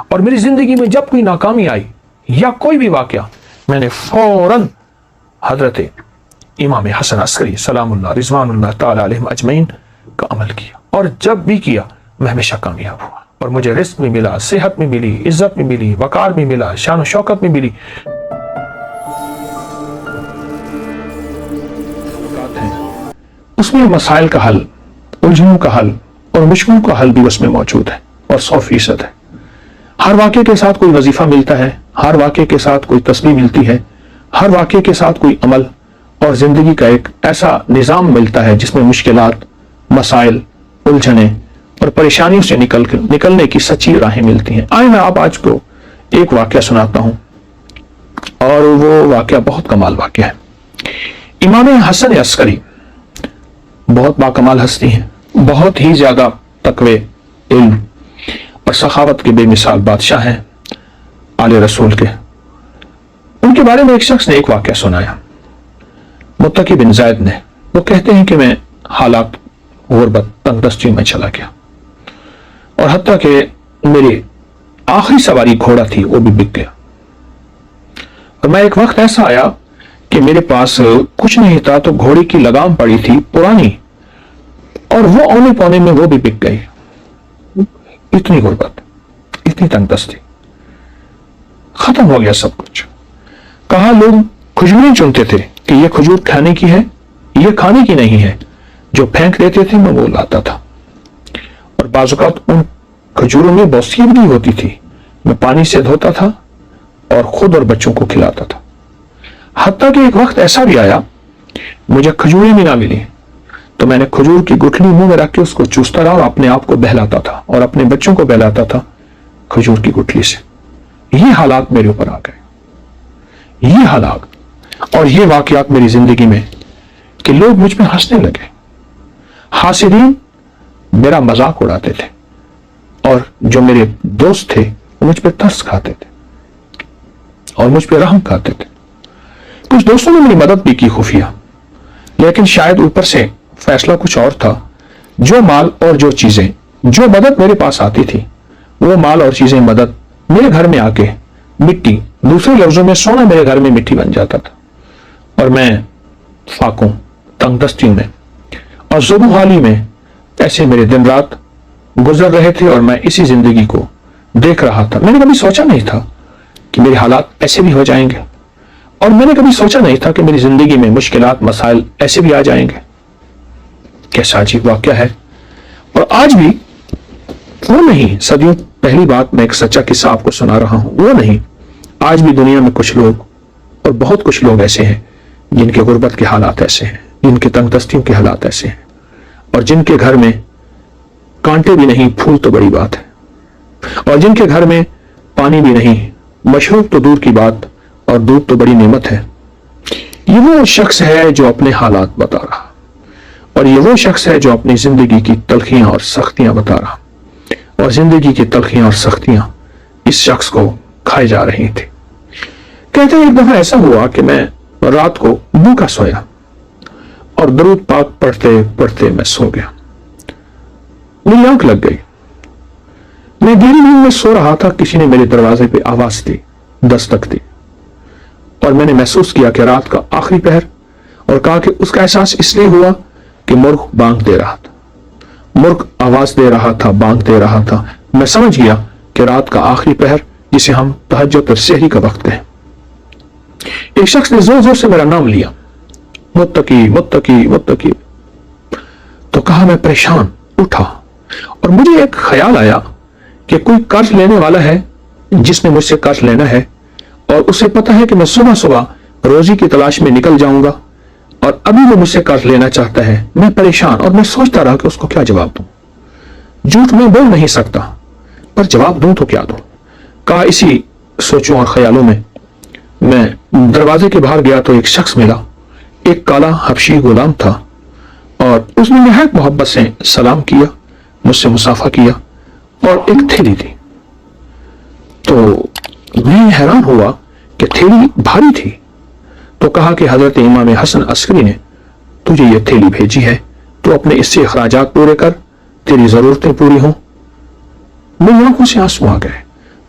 اور میری زندگی میں جب کوئی ناکامی آئی یا کوئی بھی واقعہ، میں نے فوراً حضرت امام حسن عسکری سلام اللہ رضوان اللہ تعالی علیہ اجمعین کا عمل کیا، اور جب بھی کیا میں ہمیشہ کامیاب ہوا، اور مجھے رزق بھی ملا، صحت بھی ملی، عزت بھی ملی، وقار بھی ملا، شان و شوکت بھی ملی۔ اس میں مسائل کا حل، الجھنوں کا حل اور مشکلوں کا حل بھی اس میں موجود ہے، اور 100% ہے۔ ہر واقعے کے ساتھ کوئی وظیفہ ملتا ہے، ہر واقعے کے ساتھ کوئی تسبیح ملتی ہے، ہر واقعے کے ساتھ کوئی عمل اور زندگی کا ایک ایسا نظام ملتا ہے جس میں مشکلات، مسائل، الجھنیں اور پریشانیوں سے نکلنے کی سچی راہیں ملتی ہیں۔ آئے میں آپ آج کو ایک واقعہ سناتا ہوں، اور وہ واقعہ بہت کمال واقعہ ہے۔ امام حسن عسکری بہت باکمال ہستی ہیں، بہت ہی زیادہ تقوی، علم اور سخاوت کے بے مثال بادشاہ ہیں آل رسول کے۔ ان کے بارے میں ایک شخص نے ایک واقعہ سنایا، متقی بن زید نے۔ وہ کہتے ہیں کہ میں حالات غربت، تنگ دستی میں چلا گیا، اور حتیٰ کہ میری آخری سواری گھوڑا تھی وہ بھی بک گیا، اور میں ایک وقت ایسا آیا کہ میرے پاس کچھ نہیں تھا تو گھوڑے کی لگام پڑی تھی پرانی، اور وہ اونے پونے میں وہ بھی بک گئی۔ اتنی غربت، اتنی تنگ دستی، ختم ہو گیا سب کچھ۔ کہا لوگ کھجوریں چنتے تھے کہ یہ کھجور کھانے کی ہے، یہ کھانے کی نہیں ہے، جو پھینک دیتے تھے میں وہ لاتا تھا، اور بعض اوقات ان کھجوروں میں بوسیت بھی ہوتی تھی، میں پانی سے دھوتا تھا اور خود اور بچوں کو کھلاتا تھا۔ حتیٰ کہ ایک وقت ایسا بھی آیا مجھے کھجوریں بھی نہ ملی، تو میں نے کھجور کی گٹھلی منہ میں رکھ کے اس کو چوستا رہا اور اپنے آپ کو بہلاتا تھا اور اپنے بچوں کو بہلاتا تھا کھجور کی گٹھلی سے۔ یہ حالات میرے اوپر آ گئے، یہ حالات اور یہ واقعات میری زندگی میں کہ لوگ مجھ پہ ہنسنے لگے، حاسدین میرا مذاق اڑاتے تھے، اور جو میرے دوست تھے وہ مجھ پہ ترس کھاتے تھے اور مجھ پہ رحم کھاتے تھے۔ کچھ دوستوں نے میری مدد بھی کی خفیہ، لیکن شاید اوپر سے فیصلہ کچھ اور تھا۔ جو مال اور جو چیزیں، جو مدد میرے پاس آتی تھی، وہ مال اور چیزیں، مدد میرے گھر میں آ کے مٹی، دوسرے لفظوں میں سونا میرے گھر میں مٹی بن جاتا تھا، اور میں فاقوں، تنگ دستی میں اور ظلم حالی میں ایسے میرے دن رات گزر رہے تھے، اور میں اسی زندگی کو دیکھ رہا تھا۔ میں نے کبھی سوچا نہیں تھا کہ میرے حالات ایسے بھی ہو جائیں گے، اور میں نے کبھی سوچا نہیں تھا کہ میری زندگی میں مشکلات، مسائل ایسے بھی آ جائیں گے۔ کیسا عجیب واقعہ ہے۔ اور آج بھی وہ نہیں، صدیوں پہلی بات میں ایک سچا قصہ آپ کو سنا رہا ہوں، وہ نہیں، آج بھی دنیا میں کچھ لوگ، اور بہت کچھ لوگ ایسے ہیں جن کے غربت کے حالات ایسے ہیں، جن کے تنگ دستیوں کے حالات ایسے ہیں، اور جن کے گھر میں کانٹے بھی نہیں، پھول تو بڑی بات ہے، اور جن کے گھر میں پانی بھی نہیں، مشروب تو دور کی بات، اور دودھ تو بڑی نعمت ہے۔ یہ وہ شخص ہے جو اپنے حالات بتا رہا، اور یہ وہ شخص ہے جو اپنی زندگی کی تلخیاں اور سختیاں بتا رہا، اور زندگی کی تلخیاں اور سختیاں اس شخص کو کھائے جا رہی تھی۔ کہتے ہیں ایک دفعہ ایسا ہوا کہ میں رات کو بھوکا سویا، اور درود پاک پڑھتے پڑھتے میں سو گیا، میری آنکھ لگ گئی، میں گہری نیند میں سو رہا تھا، کسی نے میرے دروازے پہ آواز دی، دستک دی، اور میں نے محسوس کیا کہ رات کا آخری پہر، اور کہا کہ اس کا احساس اس لیے ہوا کہ مرغ بانگ دے رہا تھا، مرغ آواز دے رہا تھا، بانگ دے رہا تھا۔ میں سمجھ گیا کہ رات کا آخری پہر، جسے ہم تہجد اور سحری کا وقت کہیں۔ ایک شخص نے زور زور سے میرا نام لیا، متقی متقی متقی، تو کہا میں پریشان اٹھا، اور مجھے ایک خیال آیا کہ کوئی قرض لینے والا ہے جس نے مجھ سے قرض لینا ہے، اور اسے پتا ہے کہ میں صبح صبح روزی کی تلاش میں نکل جاؤں گا، اور ابھی وہ مجھ سے قرض لینا چاہتا ہے۔ میں پریشان، اور میں سوچتا رہا کہ اس کو کیا جواب دوں۔ جھوٹ میں بول نہیں سکتا، پر جواب دوں تو کیا دوں۔ کہا اسی سوچوں اور خیالوں میں دروازے کے باہر گیا تو ایک شخص ملا، ایک کالا حبشی غلام تھا، اور اس نے نہایت محبت سے سلام کیا، مجھ سے مصافحہ کیا، اور ایک تھیلی دی۔ تو میں حیران ہوا کہ تھیلی بھاری تھی، تو کہا کہ حضرت امام حسن عسکری نے تجھے یہ تھیلی بھیجی ہے، تو اپنے اس سے اخراجات پورے کر، تیری ضرورتیں پوری ہوں۔ میری آنکھوں سے آنسو آ گئے،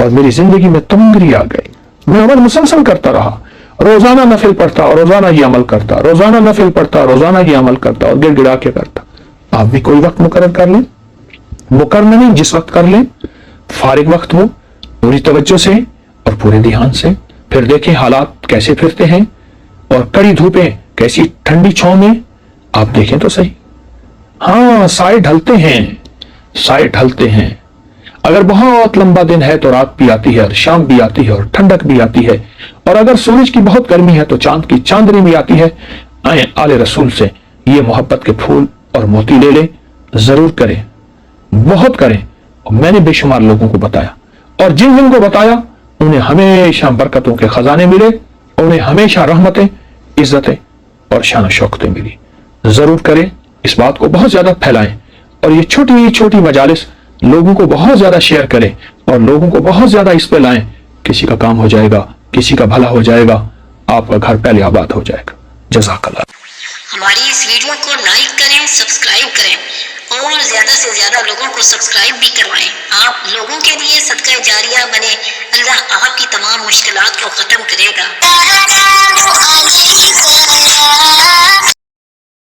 اور میری زندگی میں تمنگری آ گئی. میں عمل مسلسل کرتا رہا, روزانہ نفل پڑھتا اور روزانہ ہی عمل کرتا, روزانہ نفل پڑھتا روزانہ ہی عمل کرتا اور گڑ گڑا کے کرتا. آپ بھی کوئی وقت مقرر کر لیں, مقرر نہیں جس وقت کر لیں, فارغ وقت ہو, پوری توجہ سے اور پورے دھیان سے. پھر دیکھیں حالات کیسے پھرتے ہیں اور کڑی دھوپیں کیسی ٹھنڈی چھاؤں میں, آپ دیکھیں تو صحیح. ہاں سائے ڈھلتے ہیں, سائے ڈھلتے ہیں. اگر بہت لمبا دن ہے تو رات بھی آتی ہے اور شام بھی آتی ہے اور ٹھنڈک بھی آتی ہے, اور اگر سورج کی بہت گرمی ہے تو چاند کی چاندنی بھی آتی ہے. آئیں آل رسول سے یہ محبت کے پھول اور موتی لے لیں, ضرور کریں, بہت کریں. اور میں نے بے شمار لوگوں کو بتایا, اور جن جن کو بتایا انہیں ہمیشہ برکتوں کے خزانے ملے, انہیں ہمیشہ رحمتیں, عزتیں اور شان و شوکتیں ملی. ضرور کریں, اس بات کو بہت زیادہ پھیلائیں, اور یہ چھوٹی چھوٹی مجالس لوگوں کو بہت زیادہ شیئر کریں اور لوگوں کو بہت زیادہ اس پہ لائیں. کسی کا کام ہو جائے گا, کسی کا بھلا ہو جائے گا, آپ کا گھر پہلے آباد ہو جائے گا. جزاک اللہ. ہماری اس ویڈیو کو لائک کریں, سبسکرائب کریں اور زیادہ سے زیادہ لوگوں کو سبسکرائب بھی کروائیں. آپ لوگوں کے لیے صدقہ جاریہ بنے. اللہ آپ کی تمام مشکلات کو ختم کرے گا.